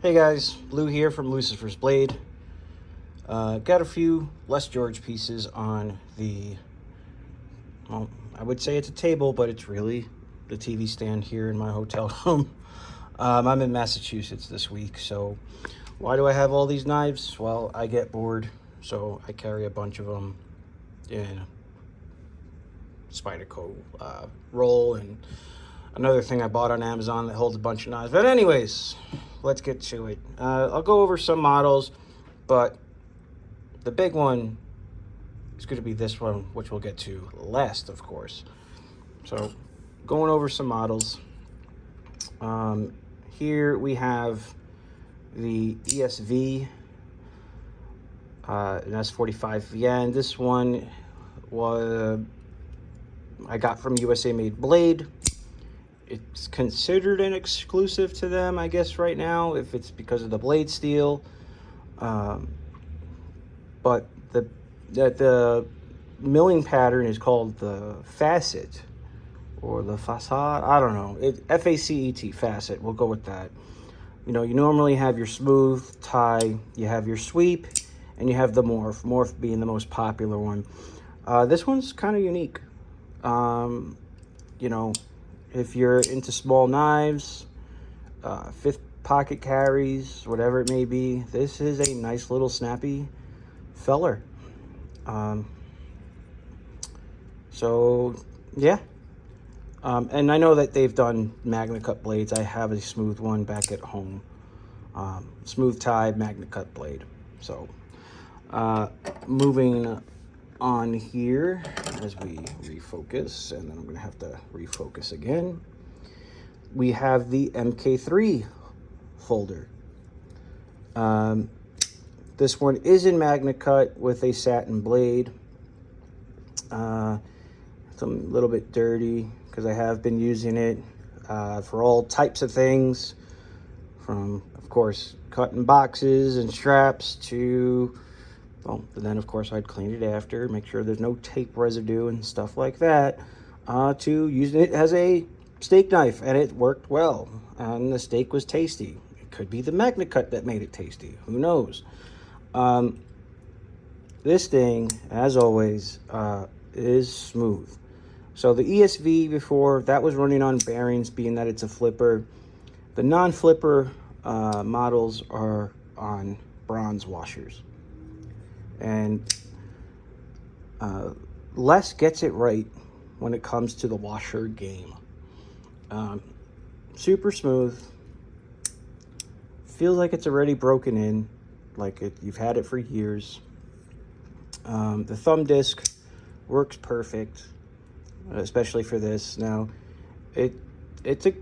Hey guys, Lou here from Lucifer's Blade. Got a few Les George pieces on the, well, I would say it's a table, but it's really the TV stand here in my hotel room. I'm in Massachusetts this week, so why do I have all these knives? Well, I get bored, so I carry a bunch of them in a Spyderco roll, and another thing I bought on Amazon that holds a bunch of knives. But anyways, let's get to it. I'll go over some models, but the big one is going to be this one, which we'll get to last, of course. So going over some models. Here we have the ESV, an S45 VN. This one was I got from USA Made Blade. It's considered an exclusive to them, I guess, right now, if it's because of the blade steel. But the milling pattern is called the facet, or the facade. I don't know. F-A-C-E-T, facet. We'll go with that. You know, you normally have your smooth tie, you have your sweep, and you have the morph. Morph being the most popular one. This one's kind of unique. You know, if you're into small knives, fifth pocket carries, whatever it may be, this is a nice little snappy feller. So yeah. And I know that they've done Magna Cut blades. I have a smooth one back at home. Smooth tie Magna Cut blade. So moving on here as we refocus, and then I'm going to have to refocus again. We have the MK3 folder. This one is in Magna Cut with a satin blade. It's a little bit dirty because I have been using it for all types of things, from, of course, cutting boxes and straps to, well, and then of course I'd clean it after, make sure there's no tape residue and stuff like that, to using it as a steak knife, and it worked well, and the steak was tasty. It could be the Magna Cut that made it tasty, who knows. This thing, as always, is smooth. So the ESV before, that was running on bearings, being that it's a flipper. The non-flipper models are on bronze washers. And Les gets it right when it comes to the washer game. Super smooth. Feels like it's already broken in, like you've had it for years. The thumb disc works perfect, especially for this. Now, it's a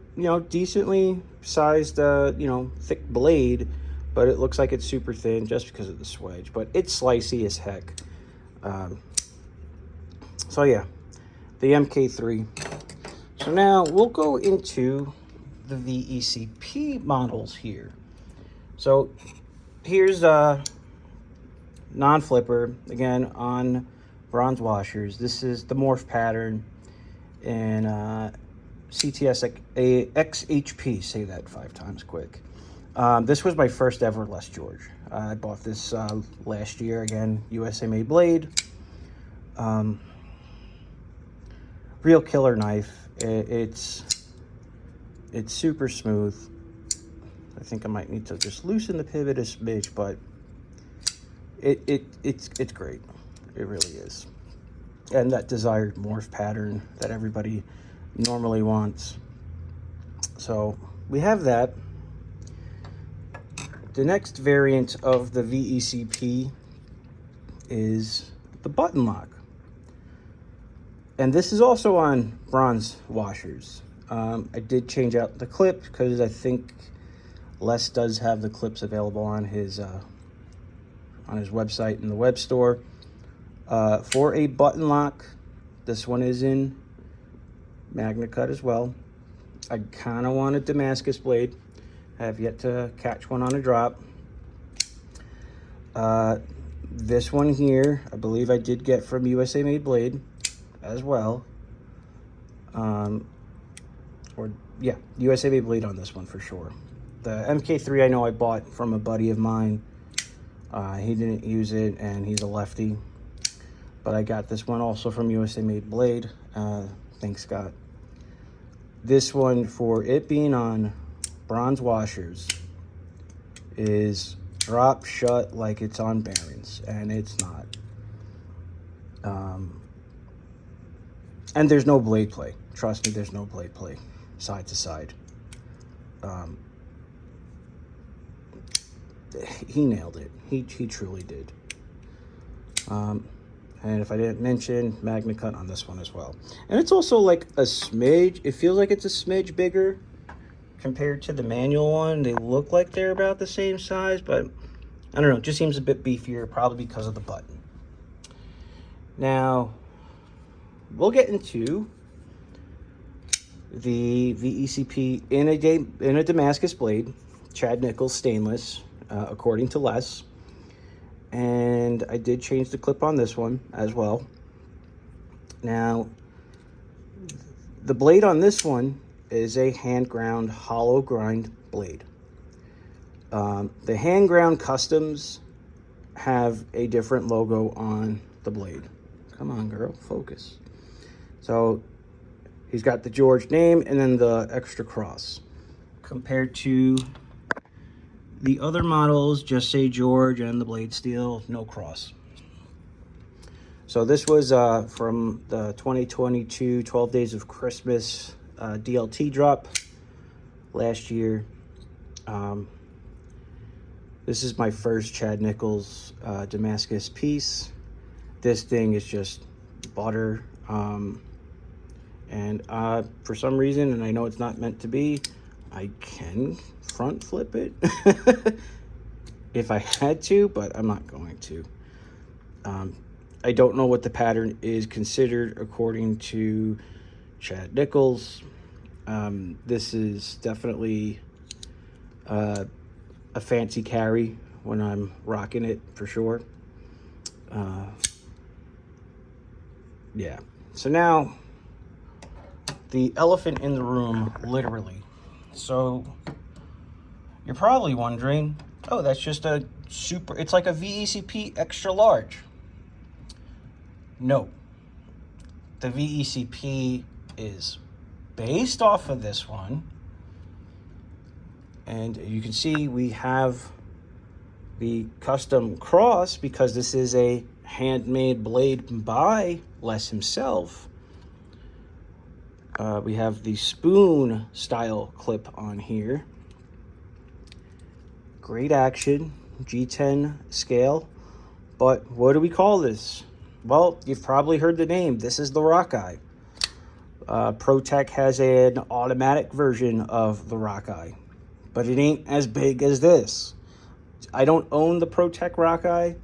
decently sized thick blade, but it looks like it's super thin just because of the swedge. But it's slicey as heck. So yeah, the MK3. So now we'll go into the VECP models here. So here's non-flipper, again on bronze washers. This is the morph pattern in CTS XHP. Say that 5 times quick. This was my first ever Les George. I bought this last year, again, USA Made Blade. Real killer knife. It's super smooth. I think I might need to just loosen the pivot a smidge, but it's great. It really is. And that desired morph pattern that everybody normally wants. So we have that. The next variant of the VECP is the button lock. And this is also on bronze washers. I did change out the clip because I think Les does have the clips available on his website in the web store. For a button lock, this one is in Magna Cut as well. I kind of want a Damascus blade. I have yet to catch one on a drop. This one here, I believe I did get from USA Made Blade as well. USA Made Blade on this one for sure. The MK3 I know I bought from a buddy of mine. He didn't use it, and he's a lefty. But I got this one also from USA Made Blade. Thanks, Scott. This one, for it being on bronze washers, is drop shut like it's on bearings, and it's not. And there's no blade play. Trust me, there's no blade play side to side. He nailed it. He truly did. And if I didn't mention, Magna Cut on this one as well. And it's also like a smidge. It feels like it's a smidge bigger compared to the manual one. They look like they're about the same size, but I don't know. It just seems a bit beefier, probably because of the button. Now, we'll get into the VECP in a Damascus blade, Chad Nichols stainless, according to Les. And I did change the clip on this one as well. Now, the blade on this one is a hand ground hollow grind blade. The hand ground customs have a different logo on the blade. Come on, girl, focus. So he's got the George name and then the extra cross. Compared to the other models, just say George and the blade steel, no cross. So this was from the 2022 12 Days of Christmas DLT drop last year. This is my first Chad Nichols Damascus piece. This thing is just butter. And for some reason, and I know it's not meant to be, I can front flip it if I had to, but I'm not going to. I don't know what the pattern is considered according to Chad Nichols. This is definitely a fancy carry when I'm rocking it, for sure. Yeah. So now, the elephant in the room, literally. So you're probably wondering, oh, that's just a super, it's like a VECP extra large. No. The VECP is based off of this one. And you can see we have the custom cross because this is a handmade blade by Les himself. We have the spoon style clip on here. Great action, G10 scale. But what do we call this? Well, you've probably heard the name. This is the Rockeye. ProTech has an automatic version of the Rockeye, but it ain't as big as this. I don't own the ProTech Rockeye,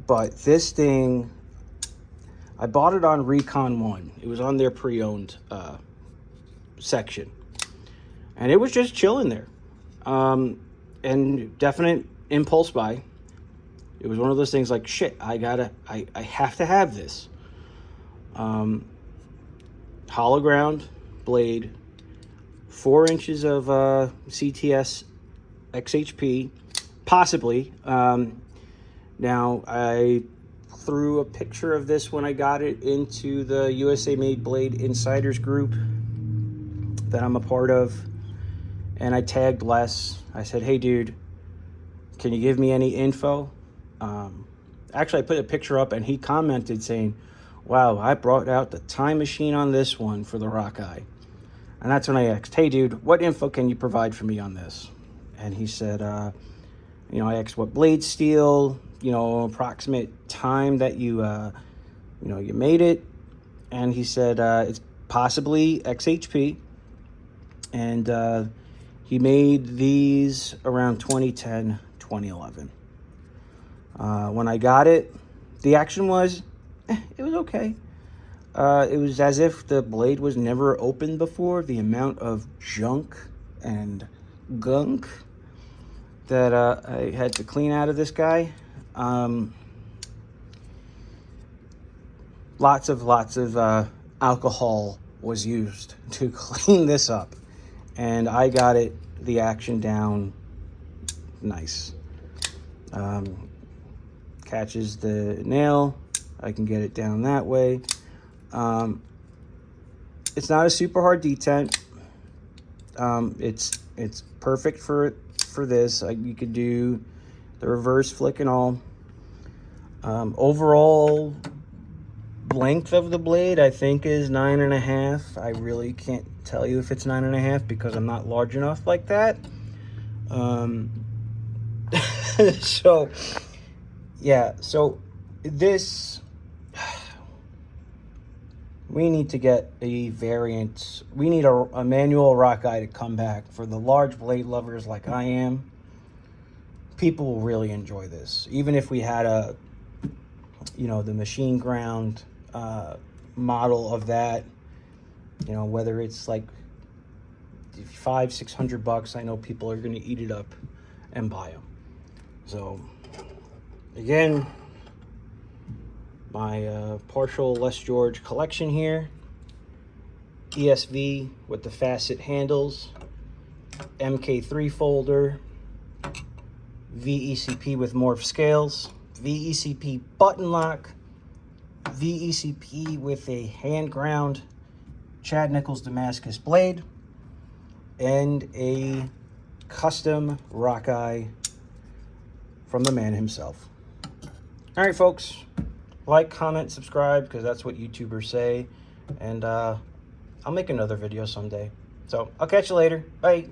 but this thing, I bought it on Recon 1. It was on their pre-owned section. And it was just chilling there. And definite impulse buy. It was one of those things like, shit, I have to have this. Hollow ground blade, 4 inches of CTS XHP, possibly. Now, I threw a picture of this when I got it into the USA Made Blade Insiders group that I'm a part of, and I tagged Les. I said, hey, dude, can you give me any info? Actually, I put a picture up, and he commented saying, wow, I brought out the time machine on this one for the Rockeye. And that's when I asked, hey, dude, what info can you provide for me on this? And he said, I asked what blade steel, approximate time that you made it. And he said, it's possibly XHP. And he made these around 2010, 2011. When I got it, the action was, it was okay. It was as if the blade was never opened before. The amount of junk and gunk that I had to clean out of this guy. Lots of alcohol was used to clean this up. and I got the action down nice. Catches the nail. I can get it down that way. It's not a super hard detent. It's perfect for this. You could do the reverse flick and all. Overall length of the blade, I think, is 9.5. I really can't tell you if it's 9.5 because I'm not large enough like that. So yeah, so this, we need to get a variant. We need a manual Rockeye to come back. For the large blade lovers like I am, people will really enjoy this. Even if we had a, the machine ground model of that, whether it's like $500-600, I know people are going to eat it up and buy them. So again, my partial Les George collection here. ESV with the facet handles, MK3 folder, VECP with morph scales, VECP button lock, VECP with a hand ground Chad Nichols Damascus blade, and a custom Rockeye from the man himself. All right, folks, like, comment, subscribe, because that's what YouTubers say, and I'll make another video someday. So I'll catch you later. Bye.